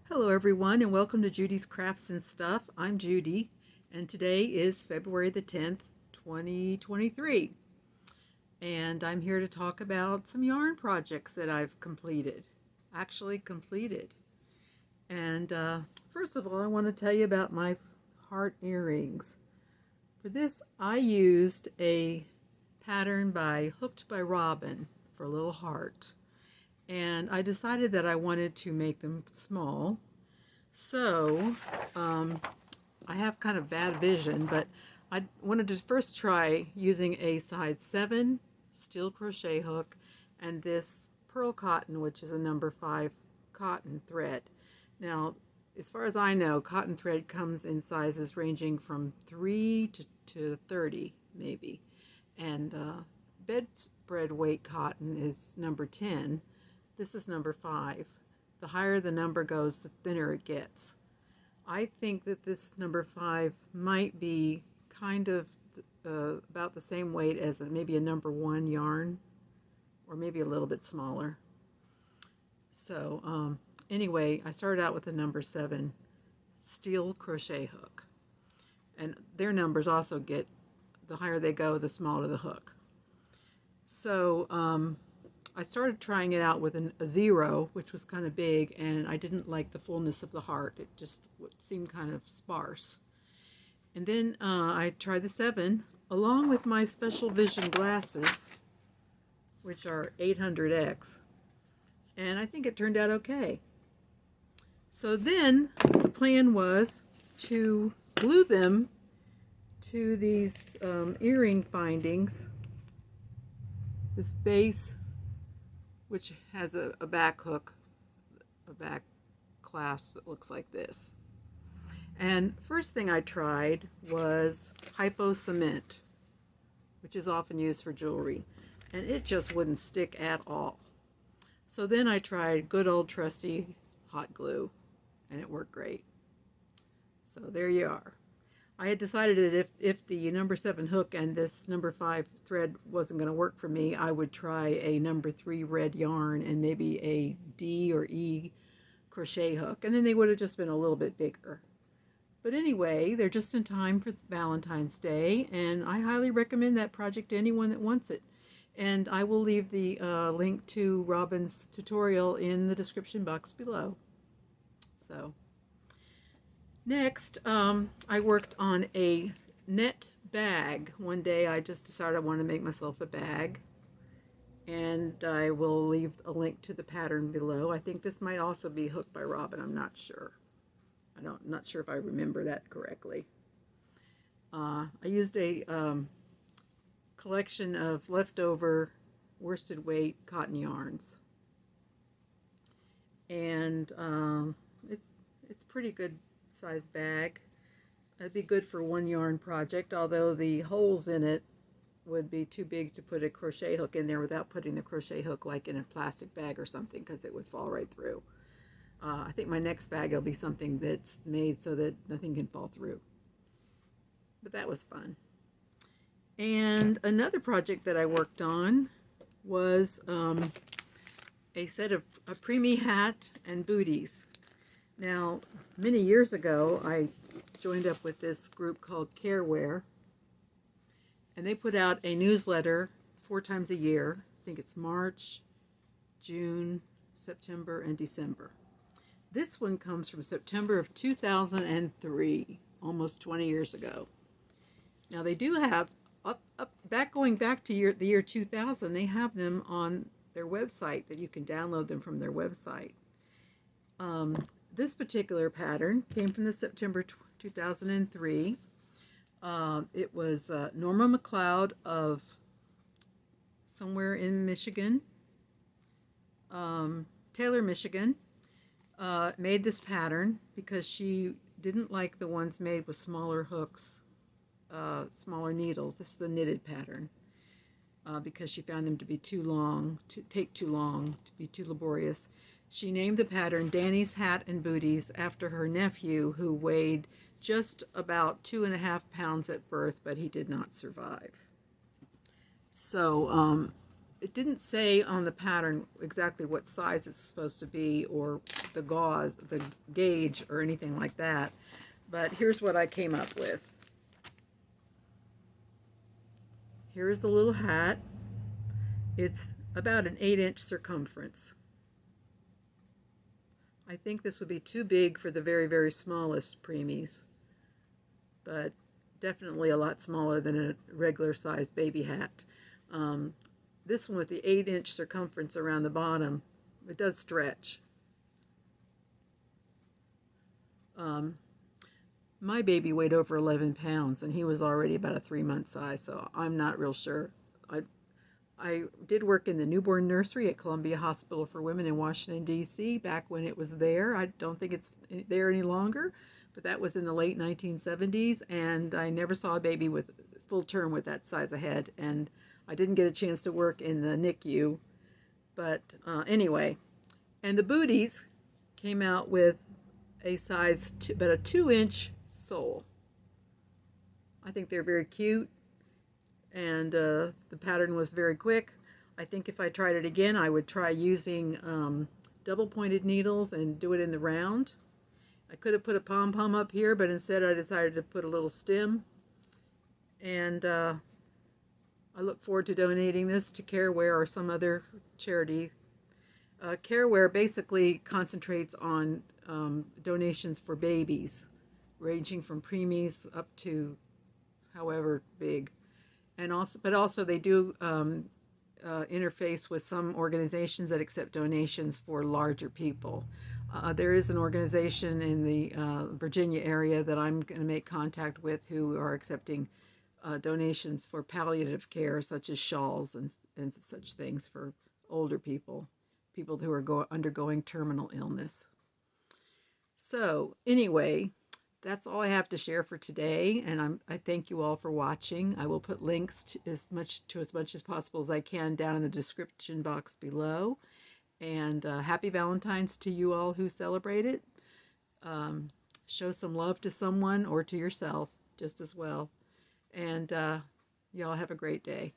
Hello everyone and welcome to Judy's Crafts and Stuff. I'm Judy and today is February the 10th, 2023. And I'm here to talk about some yarn projects that I've completed. And first of all, I want to tell you about my heart earrings. For this, I used a pattern by Hooked by Robin for a little heart. And I decided that I wanted to make them small. So I have kind of bad vision, but I wanted to first try using a size 7 steel crochet hook and this pearl cotton, which is a number 5 cotton thread. Now, as far as I know, cotton thread comes in sizes ranging from 3 to 30 maybe. And bedspread weight cotton is number 10. This is number 5. The higher the number goes, the thinner it gets. I think that this number 5 might be kind of about the same weight as maybe a number 1 yarn, or maybe a little bit smaller. So anyway, I started out with a number 7 steel crochet hook. And their numbers also get, the higher they go, the smaller the hook. So I started trying it out with a 0, which was kind of big, and I didn't like the fullness of the heart. It just seemed kind of sparse. And then I tried the 7, along with my special vision glasses, which are 800X, and I think it turned out okay. So then the plan was to glue them to these earring findings, this base, which has a back hook, a back clasp that looks like this. And first thing I tried was hypo cement, which is often used for jewelry, and it just wouldn't stick at all. So then I tried good old trusty hot glue, and it worked great. So there you are. I had decided that if the number 7 hook and this number 5 thread wasn't going to work for me, I would try a number 3 red yarn and maybe a D or E crochet hook, and then they would have just been a little bit bigger. But anyway, they're just in time for Valentine's Day, and I highly recommend that project to anyone that wants it. And I will leave the link to Robin's tutorial in the description box below. So next, I worked on a net bag. One day I just decided I wanted to make myself a bag, and I will leave a link to the pattern below. I think this might also be Hooked by Robin. I'm not sure. I'm not sure if I remember that correctly. I used a collection of leftover worsted weight cotton yarns, and it's pretty good size bag. It'd be good for one yarn project, although the holes in it would be too big to put a crochet hook in there without putting the crochet hook like in a plastic bag or something, because it would fall right through. I think my next bag will be something that's made so that nothing can fall through. But that was fun. And another project that I worked on was a set of a preemie hat and booties. Now, many years ago, I joined up with this group called Carewear, and they put out a newsletter 4 times a year. I think it's March, June, September, and December. This one comes from September of 2003, almost 20 years ago. Now, they do have, going back to the year 2000, they have them on their website that you can download them from their website. This particular pattern came from the September 2003. It was Norma McLeod of somewhere in Michigan, Taylor, Michigan, made this pattern because she didn't like the ones made with smaller hooks, smaller needles. This is a knitted pattern because she found them to be too long, to be too laborious. She named the pattern Danny's Hat and Booties after her nephew, who weighed just about 2.5 pounds at birth, but he did not survive. So it didn't say on the pattern exactly what size it's supposed to be, or the gauze, the gauge, or anything like that. But here's what I came up with. Here's the little hat. It's about an 8-inch circumference. I think this would be too big for the very, very smallest preemies, but definitely a lot smaller than a regular sized baby hat. This one with the 8-inch circumference around the bottom, it does stretch. My baby weighed over 11 pounds, and he was already about a 3-month size, so I'm not real sure. I did work in the newborn nursery at Columbia Hospital for Women in Washington, D.C. back when it was there. I don't think it's there any longer, but that was in the late 1970s, and I never saw a baby with full term with that size of head, and I didn't get a chance to work in the NICU. But anyway, and the booties came out with a size about a 2-inch sole. I think they're very cute, and the pattern was very quick. I think if I tried it again, I would try using double-pointed needles and do it in the round. I could have put a pom-pom up here, but instead I decided to put a little stem. And I look forward to donating this to CareWare or some other charity. CareWare basically concentrates on donations for babies, ranging from preemies up to however big. And also they do interface with some organizations that accept donations for larger people. There is an organization in the Virginia area that I'm going to make contact with who are accepting donations for palliative care, such as shawls and such things for older people who are undergoing terminal illness. So anyway, that's all I have to share for today, and I thank you all for watching. I will put links to as much as possible as I can down in the description box below. And happy Valentine's to you all who celebrate it. Show some love to someone or to yourself just as well. And y'all have a great day.